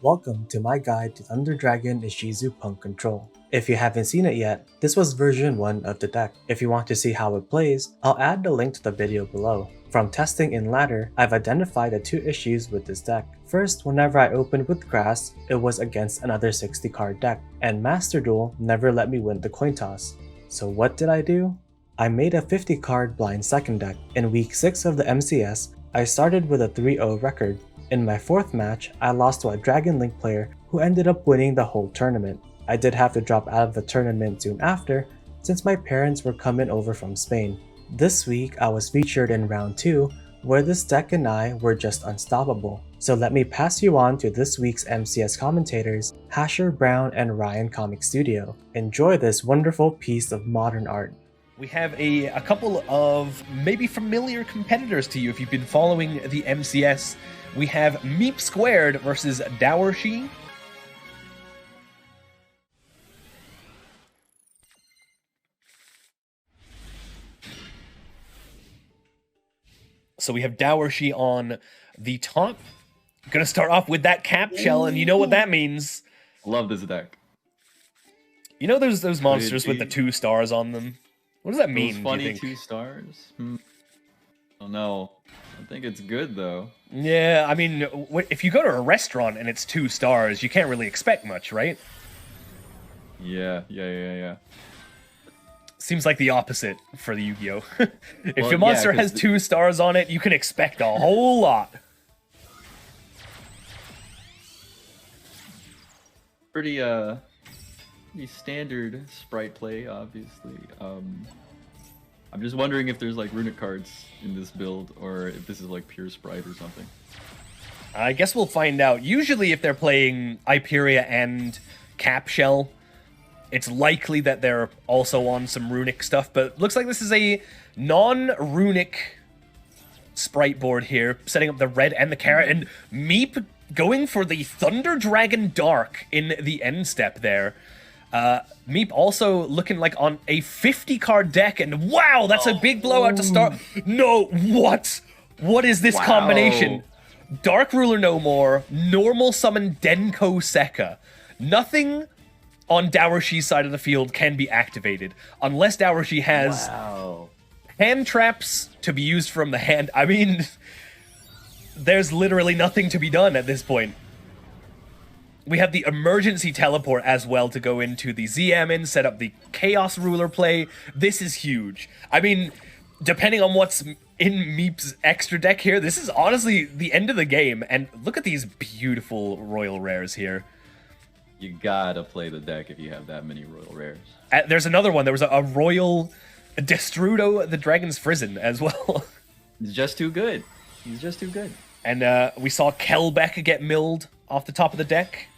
Welcome to my guide to Thunder Dragon Ishizu Punk Control. If you haven't seen it yet, this was version 1 of the deck. If you want to see how it plays, I'll add the link to the video below. From testing in ladder, I've identified the two issues with this deck. First, whenever I opened with grass, it was against another 60 card deck, and Master Duel never let me win the coin toss. So what did I do? I made a 50 card blind second deck. In week 6 of the MCS, I started with a 3-0 record. In my fourth match, I lost to a Dragon Link player who ended up winning the whole tournament. I did have to drop out of the tournament soon after, since my parents were coming over from Spain. This week, I was featured in round 2, where this deck and I were just unstoppable. So let me pass you on to this week's MCS commentators, Hasher Brown and RyanComicStudio. Enjoy this wonderful piece of modern art. We have a couple of maybe familiar competitors to you if you've been following the MCS. We have meepsquared versus Dowershi. So we have Dowershi on the top. Gonna start off with that cap shell, and you know what that means. Love this deck. You know those monsters with the 2 stars on them? What does that mean? Those funny 2 stars? Oh no. I think it's good though. Yeah, I mean, if you go to a restaurant and it's 2 stars, you can't really expect much, right? Yeah. Seems like the opposite for the Yu-Gi-Oh! If your monster has 2 stars on it, you can expect a whole lot. Pretty standard sprite play, obviously. I'm just wondering if there's like Runick cards in this build, or if this is like pure sprite or something. I guess we'll find out. Usually if they're playing Iperia and Cap Shell, it's likely that they're also on some Runick stuff, but looks like this is a non-Runick sprite board here, setting up the red and the carrot, and Meep going for the Thunder Dragon Dark in the end step there. Meep also looking like on a 50 card deck, and wow, that's a big blowout to start. No, what? What is this combination? Dark Ruler no more, normal summon Denko Sekka. Nothing on Dowershi's side of the field can be activated, unless Dowershi has hand traps to be used from the hand. I mean, there's literally nothing to be done at this point. We have the emergency teleport as well to go into the ZM set up the Chaos Ruler play. This is huge. I mean, depending on what's in Meep's extra deck here, this is honestly the end of the game. And look at these beautiful Royal Rares here. You gotta play the deck if you have that many Royal Rares. There's another one. There was a Royal Destrudo, the Dragon's Prison as well. He's just too good. He's just too good. And we saw Kelbeck get milled off the top of the deck,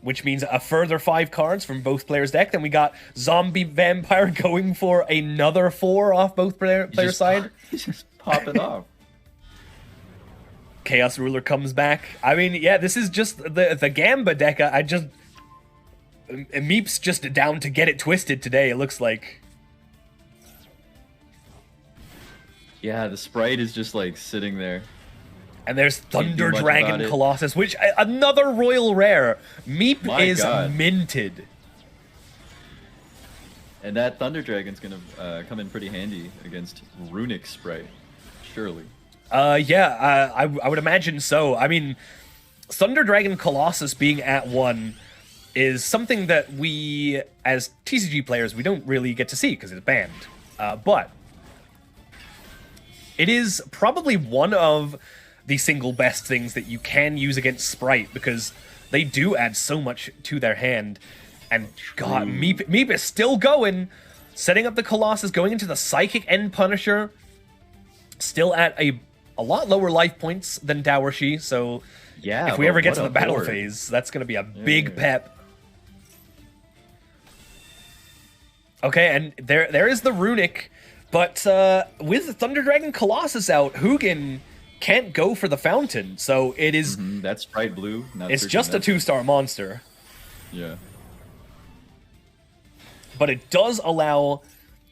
which means a further 5 cards from both players' deck. Then we got Zombie Vampire going for another 4 off both players' side. He's just popping off. Chaos Ruler comes back. I mean, yeah, this is just the Gamba deck. Meep's just down to get it twisted today, it looks like. Yeah, the sprite is just like sitting there. And there's Thunder Dragon Colossus, which another Royal Rare. Meep is minted. And that Thunder Dragon's gonna come in pretty handy against Runick Spright, surely. Yeah, I would imagine so. I mean, Thunder Dragon Colossus being at 1 is something that we, as TCG players, we don't really get to see because it's banned. But it is probably one of the single best things that you can use against Spright, because they do add so much to their hand. And God, Meep is still going, setting up the Colossus, going into the Psychic End Punisher, still at a lot lower life points than Dowershi, so yeah, if we ever get to the battle phase, that's going to be a big pep. Okay, and there is the Runick, but with Thunder Dragon Colossus out, Hugin can't go for the fountain, so it is... That's Sprite Blue. It's just a 2-star monster. Yeah. But it does allow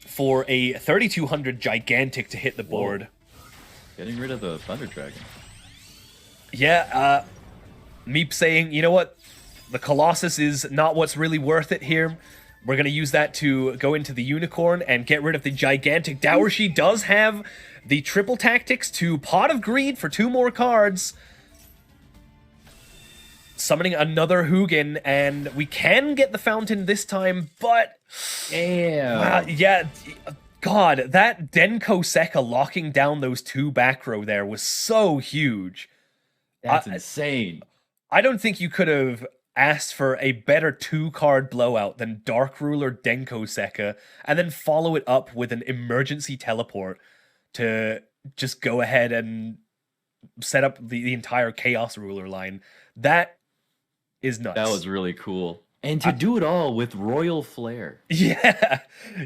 for a 3200 Gigantic to hit the board. Getting rid of the Thunder Dragon. Yeah, Meep saying, you know what, the Colossus is not what's really worth it here. We're going to use that to go into the Unicorn and get rid of the gigantic Dower. She does have the triple tactics to Pot of Greed for 2 more cards. Summoning another Hugin, and we can get the Fountain this time, but... Damn. Yeah, God, that Denko Sekka locking down those 2 back row there was so huge. That's insane. I don't think you could have asked for a better 2-card blowout than Dark Ruler Denko Sekka, and then follow it up with an emergency teleport to just go ahead and set up the entire Chaos Ruler line. That is nuts. That was really cool. And to do it all with Royal Flair. Yeah.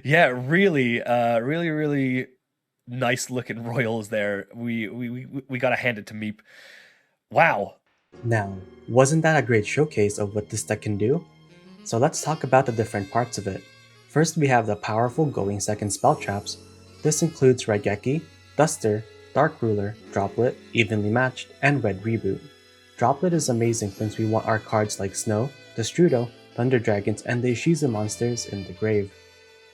Yeah, really, really nice looking Royals there. We gotta hand it to Meep. Wow. Now, wasn't that a great showcase of what this deck can do? So let's talk about the different parts of it. First, we have the powerful going second spell traps. This includes Raigeki, Duster, Dark Ruler, Droplet, Evenly Matched, and Red Reboot. Droplet is amazing since we want our cards like Snow, Destrudo, Thunder Dragons, and the Ishizu monsters in the grave.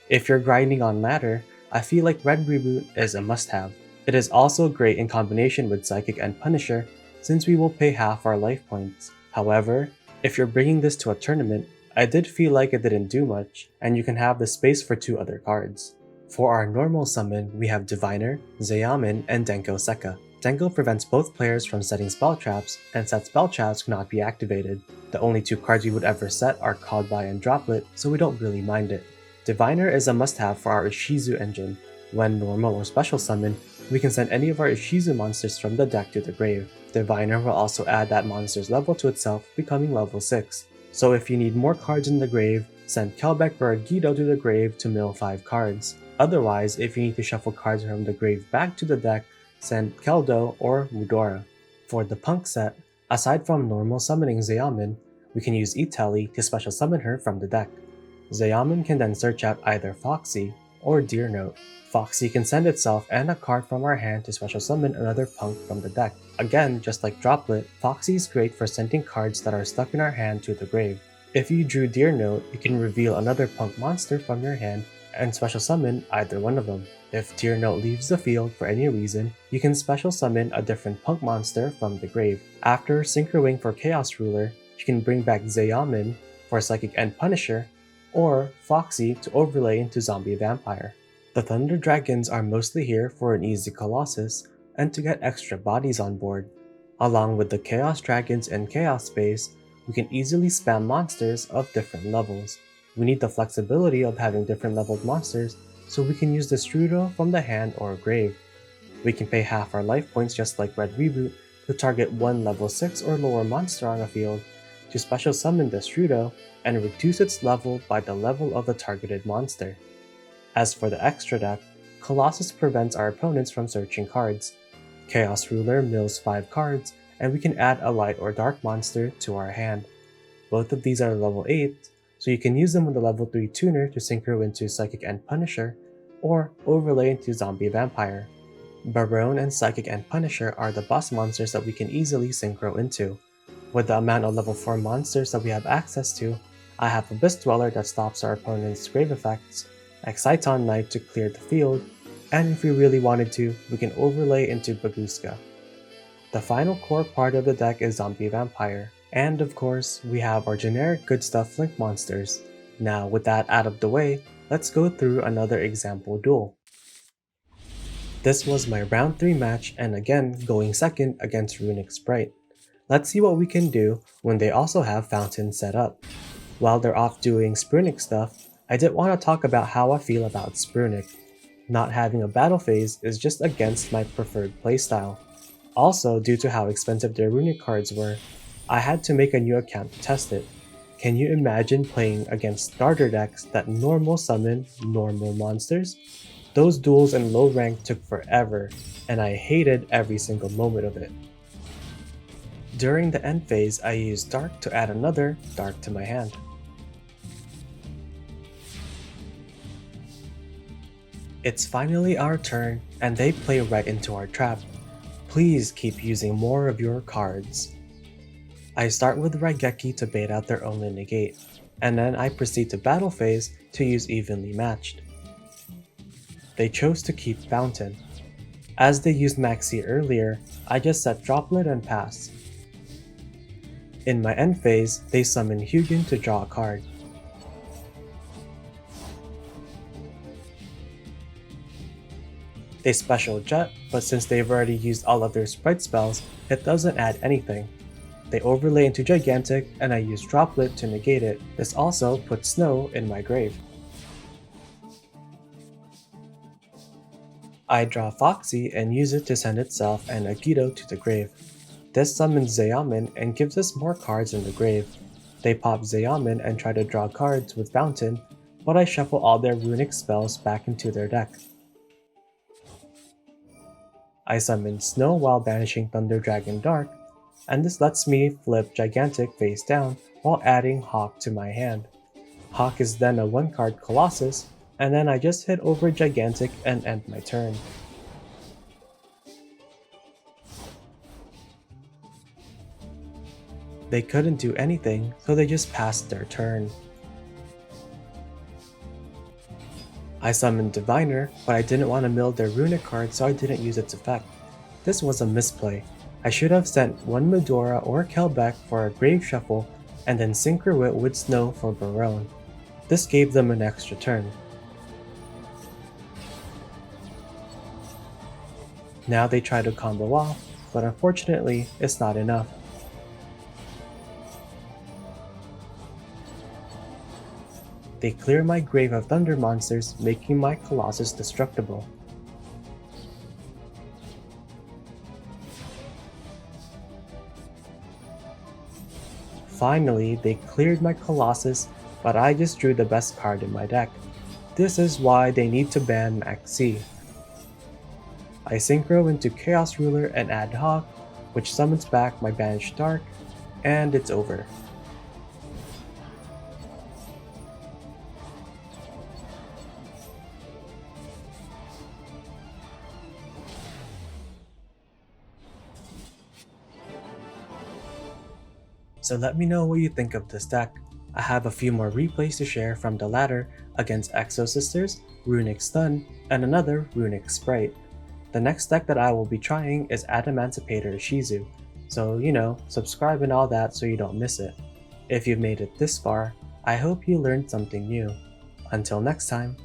If you're grinding on ladder, I feel like Red Reboot is a must-have. It is also great in combination with Psychic and Punisher, since we will pay half our life points. However, if you're bringing this to a tournament, I did feel like it didn't do much, and you can have the space for 2 other cards. For our normal summon, we have Diviner, Zeyamin, and Denko Sekka. Denko prevents both players from setting spell traps, and set spell traps cannot be activated. The only 2 cards we would ever set are Called By and Droplet, so we don't really mind it. Diviner is a must-have for our Ishizu engine. When normal or special summon, we can send any of our Ishizu monsters from the deck to the grave. Diviner will also add that monster's level to itself, becoming level 6. So if you need more cards in the grave, send Kelbeck or Gido to the grave to mill 5 cards. Otherwise, if you need to shuffle cards from the grave back to the deck, send Keldo or Mudora. For the P.U.N.K set, aside from normal summoning Zeyamin, we can use Itelli to special summon her from the deck. Zeyamin can then search out either Foxy or Deer Note. Foxy can send itself and a card from our hand to special summon another P.U.N.K from the deck. Again, just like Droplet, Foxy is great for sending cards that are stuck in our hand to the grave. If you drew Deer Note, you can reveal another P.U.N.K monster from your hand and special summon either one of them. If Deer Note leaves the field for any reason, you can special summon a different P.U.N.K monster from the grave. After synchroing for Chaos Ruler, you can bring back Zeyamin for Psychic and Punisher, or Foxy to overlay into Zombie Vampire. The Thunder Dragons are mostly here for an easy Colossus and to get extra bodies on board. Along with the Chaos Dragons and Chaos Space, we can easily spam monsters of different levels. We need the flexibility of having different leveled monsters, so we can use Destrudo from the hand or grave. We can pay half our life points just like Red Reboot to target 1 level 6 or lower monster on a field, to special summon Destrudo and reduce its level by the level of the targeted monster. As for the extra deck, Colossus prevents our opponents from searching cards. Chaos Ruler mills 5 cards, and we can add a light or dark monster to our hand. Both of these are level 8, so you can use them with a level 3 tuner to synchro into Psychic and Punisher, or overlay into Zombie Vampire. Barone and Psychic and Punisher are the boss monsters that we can easily synchro into. With the amount of level 4 monsters that we have access to, I have Abyss Dweller that stops our opponent's grave effects, Exciton Knight to clear the field, and if we really wanted to, we can overlay into Baguska. The final core part of the deck is Zombie Vampire, and of course, we have our generic good stuff Link monsters. Now with that out of the way, let's go through another example duel. This was my round 3 match and again going second against Runick Spright. Let's see what we can do when they also have Fountain set up. While they're off doing Sprunick stuff, I did want to talk about how I feel about Sprunick. Not having a battle phase is just against my preferred playstyle. Also, due to how expensive their Runick cards were, I had to make a new account to test it. Can you imagine playing against starter decks that normal summon normal monsters? Those duels in low rank took forever, and I hated every single moment of it. During the end phase, I used Dark to add another Dark to my hand. It's finally our turn, and they play right into our trap. Please keep using more of your cards. I start with Raigeki to bait out their only negate, and then I proceed to battle phase to use evenly matched. They chose to keep Fountain. As they used Maxi earlier, I just set Droplet and pass. In my end phase, they summon Hugin to draw a card. They special Jet, but since they've already used all of their Sprite spells, it doesn't add anything. They overlay into Gigantic, and I use Droplet to negate it. This also puts Snow in my grave. I draw Foxy and use it to send itself and Agido to the grave. This summons Zeomin and gives us more cards in the grave. They pop Zeomin and try to draw cards with Fountain, but I shuffle all their runic spells back into their deck. I summon Snow while banishing Thunder Dragon Dark, and this lets me flip Gigantic face down while adding Hawk to my hand. Hawk is then a 1-card Colossus, and then I just hit over Gigantic and end my turn. They couldn't do anything, so they just passed their turn. I summoned Diviner, but I didn't want to mill their Runick card, so I didn't use its effect. This was a misplay. I should have sent one Medora or Kelbeck for a Grave Shuffle, and then synchro it with Snow for Barone. This gave them an extra turn. Now they try to combo off, but unfortunately, it's not enough. They clear my grave of thunder monsters, making my Colossus destructible. Finally, they cleared my Colossus, but I just drew the best card in my deck. This is why they need to ban Maxi. I synchro into Chaos Ruler and add Hawk, which summons back my banished Dark, and it's over. So let me know what you think of this deck. I have a few more replays to share from the latter against Exosisters, Runick Stun, and another Runick Spright. The next deck that I will be trying is Adamantipator Ishizu, so subscribe and all that so you don't miss it. If you've made it this far, I hope you learned something new. Until next time.